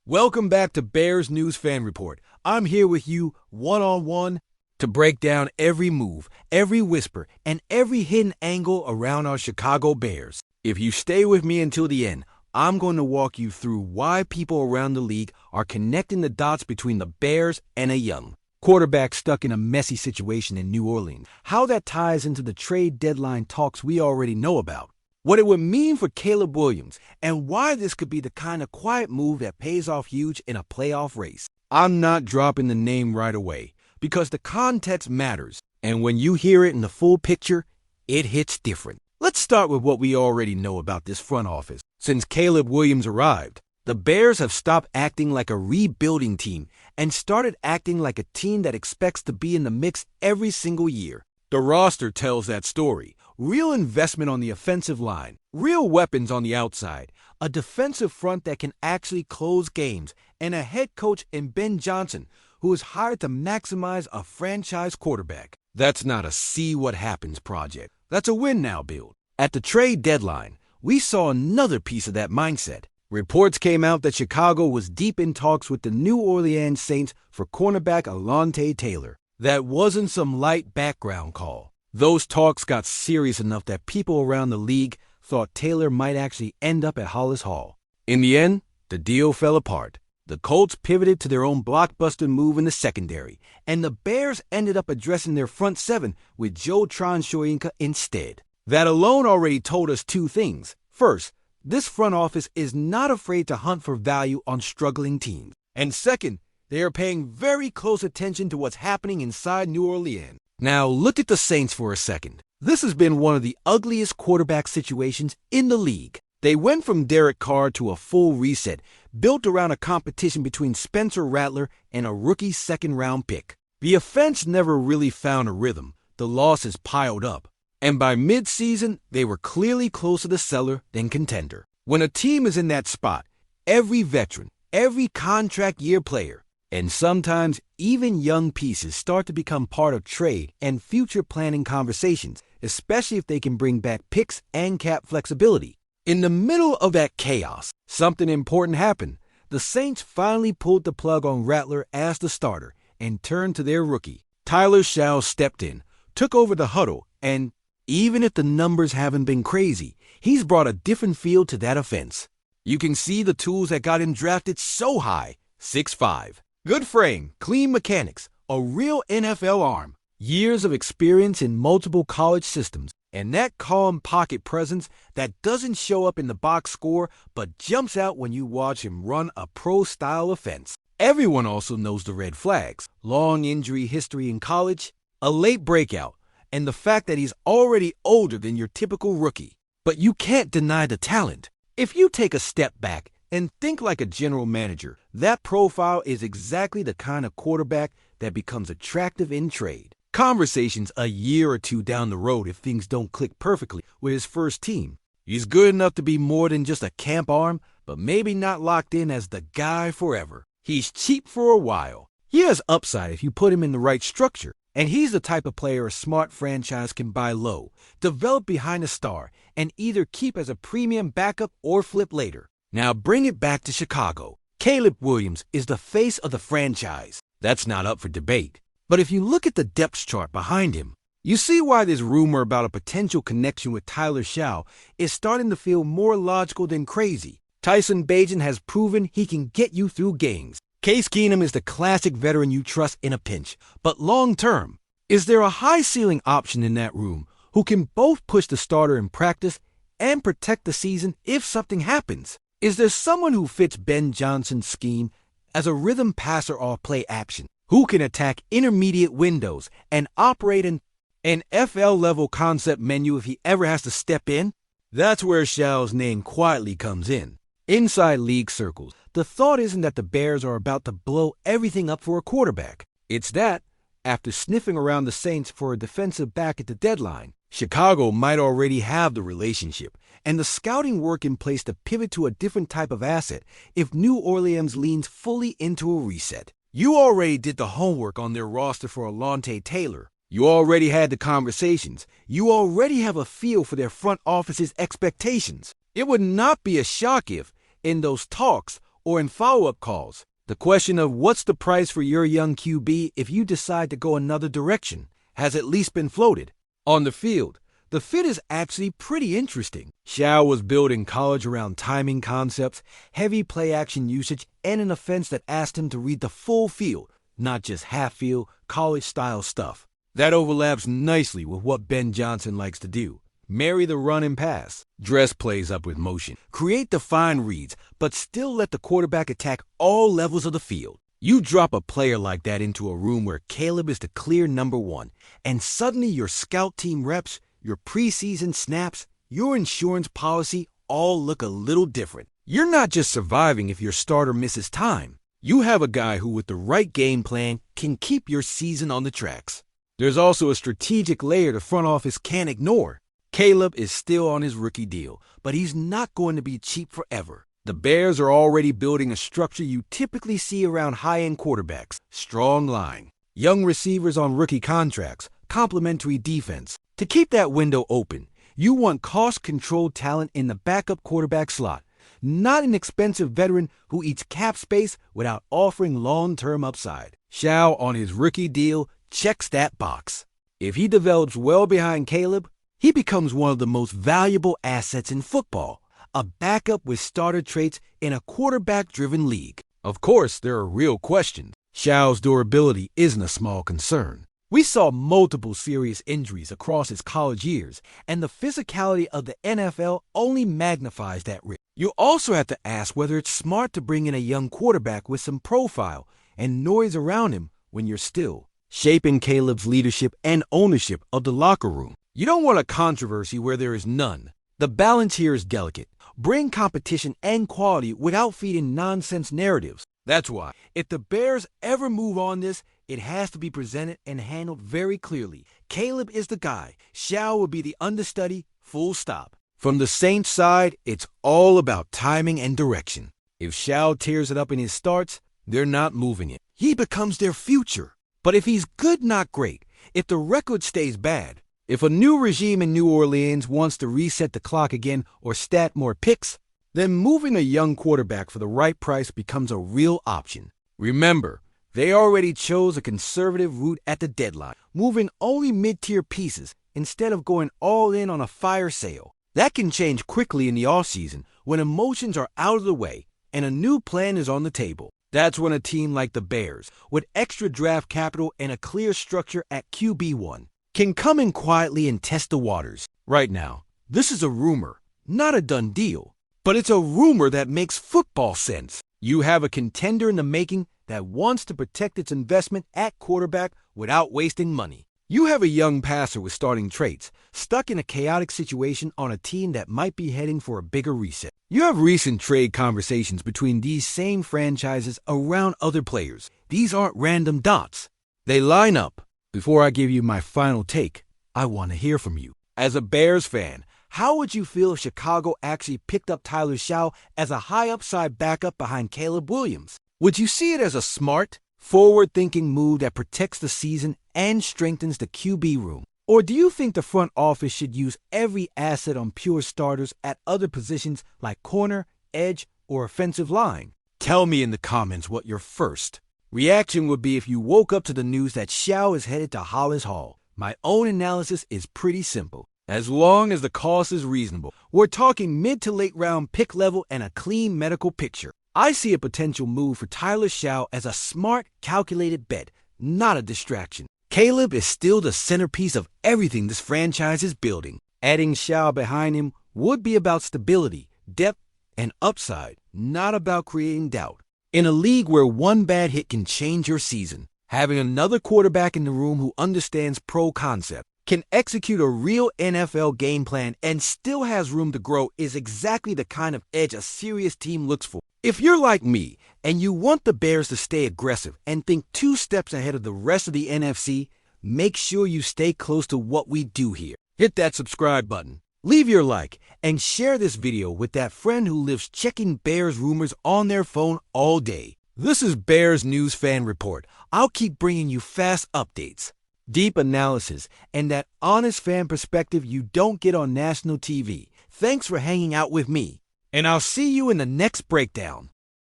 Welcome back to Bears News Fan Report. I'm here with you one-on-one to break down every move, every whisper, and every hidden angle around our Chicago Bears. If you stay with me until the end, I'm going to walk you through why people around the league are connecting the dots between the Bears and a young quarterback stuck in a messy situation in New Orleans, how that ties into the trade deadline talks we already know about, what it would mean for Caleb Williams, and why this could be the kind of quiet move that pays off huge in a playoff race. I'm not dropping the name right away, because the context matters, and when you hear it in the full picture, it hits different. Let's start with what we already know about this front office. Since Caleb Williams arrived, the Bears have stopped acting like a rebuilding team and started acting like a team that expects to be in the mix every single year. The roster tells that story. Real investment on the offensive line, real weapons on the outside, a defensive front that can actually close games, and a head coach in Ben Johnson who is hired to maximize a franchise quarterback. That's not a see what happens project. That's a win now build. At the trade deadline, we saw another piece of that mindset. Reports came out that Chicago was deep in talks with the New Orleans Saints for cornerback Alontae Taylor. That wasn't some light background call. Those talks got serious enough that people around the league thought Taylor might actually end up at Hollis Hall. In the end, the deal fell apart. The Colts pivoted to their own blockbuster move in the secondary, and the Bears ended up addressing their front seven with Joe Tryon-Shoyinka instead. That alone already told us two things. First, this front office is not afraid to hunt for value on struggling teams. And second, they are paying very close attention to what's happening inside New Orleans. Now, look at the Saints for a second. This has been one of the ugliest quarterback situations in the league. They went from Derek Carr to a full reset, built around a competition between Spencer Rattler and a rookie second-round pick. The offense never really found a rhythm. The losses piled up. And by mid-season, they were clearly closer to seller than contender. When a team is in that spot, every veteran, every contract year player, and sometimes even young pieces start to become part of trade and future planning conversations, especially if they can bring back picks and cap flexibility. In the middle of that chaos, something important happened. The Saints finally pulled the plug on Rattler as the starter and turned to their rookie. Tyler Shough stepped in, took over the huddle, and even if the numbers haven't been crazy, he's brought a different feel to that offense. You can see the tools that got him drafted so high, 6'5". Good frame, clean mechanics, a real NFL arm, years of experience in multiple college systems, and that calm pocket presence that doesn't show up in the box score but jumps out when you watch him run a pro-style offense. Everyone also knows the red flags, long injury history in college, a late breakout, and the fact that he's already older than your typical rookie. But you can't deny the talent. If you take a step back and think like a general manager, that profile is exactly the kind of quarterback that becomes attractive in trade. Conversations a year or two down the road if things don't click perfectly with his first team. He's good enough to be more than just a camp arm, but maybe not locked in as the guy forever. He's cheap for a while. He has upside if you put him in the right structure. And he's the type of player a smart franchise can buy low, develop behind a star, and either keep as a premium backup or flip later. Now bring it back to Chicago. Caleb Williams is the face of the franchise. That's not up for debate. But if you look at the depth chart behind him, you see why this rumor about a potential connection with Tyler Shough is starting to feel more logical than crazy. Tyson Bagent has proven he can get you through games. Case Keenum is the classic veteran you trust in a pinch, but long-term, is there a high-ceiling option in that room who can both push the starter in practice and protect the season if something happens? Is there someone who fits Ben Johnson's scheme as a rhythm passer off play action, who can attack intermediate windows and operate an FL-level concept menu if he ever has to step in? That's where Shough's name quietly comes in. Inside league circles, the thought isn't that the Bears are about to blow everything up for a quarterback. It's that, after sniffing around the Saints for a defensive back at the deadline, Chicago might already have the relationship and the scouting work in place to pivot to a different type of asset if New Orleans leans fully into a reset. You already did the homework on their roster for Alontae Taylor. You already had the conversations. You already have a feel for their front office's expectations. It would not be a shock if, in those talks, or in follow-up calls. The question of what's the price for your young QB if you decide to go another direction has at least been floated. On the field, the fit is actually pretty interesting. Shao was built in college around timing concepts, heavy play-action usage, and an offense that asked him to read the full field, not just half-field, college-style stuff. That overlaps nicely with what Ben Johnson likes to do. Marry the run and pass, dress plays up with motion, create defined reads, but still let the quarterback attack all levels of the field. You drop a player like that into a room where Caleb is the clear number one, and suddenly your scout team reps, your preseason snaps, your insurance policy all look a little different. You're not just surviving if your starter misses time. You have a guy who, with the right game plan, can keep your season on the tracks. There's also a strategic layer the front office can't ignore. Caleb is still on his rookie deal, but he's not going to be cheap forever. The Bears are already building a structure you typically see around high-end quarterbacks. Strong line, young receivers on rookie contracts, complementary defense. To keep that window open, you want cost-controlled talent in the backup quarterback slot, not an expensive veteran who eats cap space without offering long-term upside. Shao, on his rookie deal, checks that box. If he develops well behind Caleb, he becomes one of the most valuable assets in football, a backup with starter traits in a quarterback-driven league. Of course, there are real questions. Shao's durability isn't a small concern. We saw multiple serious injuries across his college years, and the physicality of the NFL only magnifies that risk. You also have to ask whether it's smart to bring in a young quarterback with some profile and noise around him when you're still shaping Caleb's leadership and ownership of the locker room. You don't want a controversy where there is none. The balance here is delicate. Bring competition and quality without feeding nonsense narratives. That's why, if the Bears ever move on this, it has to be presented and handled very clearly. Caleb is the guy. Shao will be the understudy, full stop. From the Saints side, it's all about timing and direction. If Shao tears it up in his starts, they're not moving it. He becomes their future. But if he's good, not great. If the record stays bad, if a new regime in New Orleans wants to reset the clock again or stat more picks, then moving a young quarterback for the right price becomes a real option. Remember, they already chose a conservative route at the deadline, moving only mid-tier pieces instead of going all in on a fire sale. That can change quickly in the offseason when emotions are out of the way and a new plan is on the table. That's when a team like the Bears, with extra draft capital and a clear structure at QB1, can come in quietly and test the waters. Right now, this is a rumor, not a done deal. But it's a rumor that makes football sense. You have a contender in the making that wants to protect its investment at quarterback without wasting money. You have a young passer with starting traits, stuck in a chaotic situation on a team that might be heading for a bigger reset. You have recent trade conversations between these same franchises around other players. These aren't random dots. They line up. Before I give you my final take, I want to hear from you. As a Bears fan, how would you feel if Chicago actually picked up Tyler Shao as a high-upside backup behind Caleb Williams? Would you see it as a smart, forward-thinking move that protects the season and strengthens the QB room? Or do you think the front office should use every asset on pure starters at other positions like corner, edge, or offensive line? Tell me in the comments what your first reaction would be if you woke up to the news that Shao is headed to Hollis Hall. My own analysis is pretty simple. As long as the cost is reasonable, we're talking mid to late round pick level and a clean medical picture. I see a potential move for Tyler Shao as a smart, calculated bet, not a distraction. Caleb is still the centerpiece of everything this franchise is building. Adding Shao behind him would be about stability, depth, and upside, not about creating doubt. In a league where one bad hit can change your season, having another quarterback in the room who understands pro concept, can execute a real NFL game plan, and still has room to grow is exactly the kind of edge a serious team looks for. If you're like me and you want the Bears to stay aggressive and think 2 steps ahead of the rest of the NFC, make sure you stay close to what we do here. Hit that subscribe button, leave your like, and share this video with that friend who lives checking Bears rumors on their phone all day. This is Bears News Fan Report. I'll keep bringing you fast updates, deep analysis, and that honest fan perspective you don't get on national TV. Thanks for hanging out with me, and I'll see you in the next breakdown.